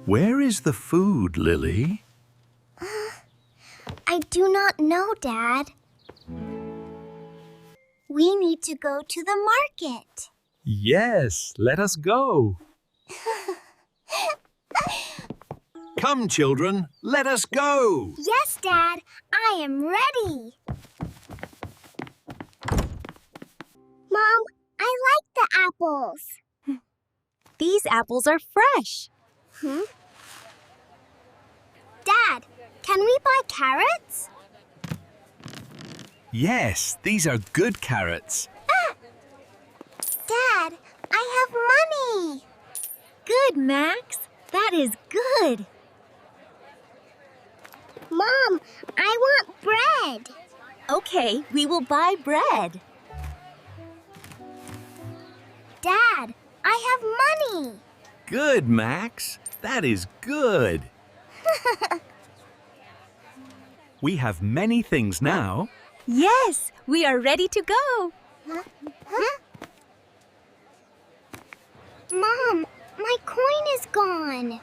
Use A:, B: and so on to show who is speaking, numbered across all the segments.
A: Where is the food, Lily?
B: I do not know, Dad. We need to go to the market.
A: Yes, let us go. Come, children, let us go.
B: Yes, Dad, I am ready. Mom, I like the apples.
C: These apples are fresh.
B: Dad, can we buy carrots?
A: Yes, these are good carrots.
B: Dad, I have money.
C: Good, Max. That is good.
B: Mom, I want bread.
C: Okay, we will buy bread.
B: Dad, I have money.
A: Good, Max. That is good. We have many things now.
C: Yes, we are ready to go.
B: Mom, my coin is gone.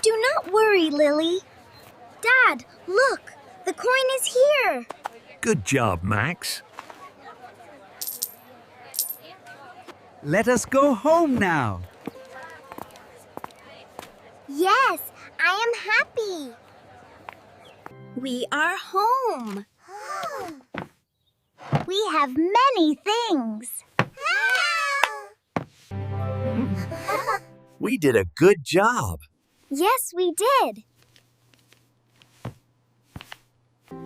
B: Do not worry, Lily. Dad, look, the coin is here.
A: Good job, Max.
D: Let us go home now.
B: Yes, I am happy.
C: We are home.
B: We have many things.
A: We did a good job.
B: Yes, we did.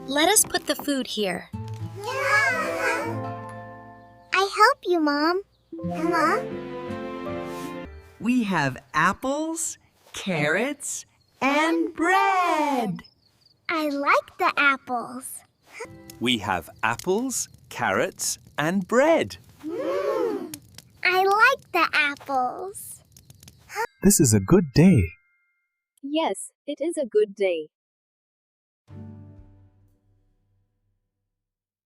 C: Let us put the food here.
B: I help you, Mom.
D: We have apples, carrots, and bread.
B: I like the apples.
A: We have apples, carrots, and bread.
B: I like the apples.
E: This is a good day.
F: Yes, it is a good day.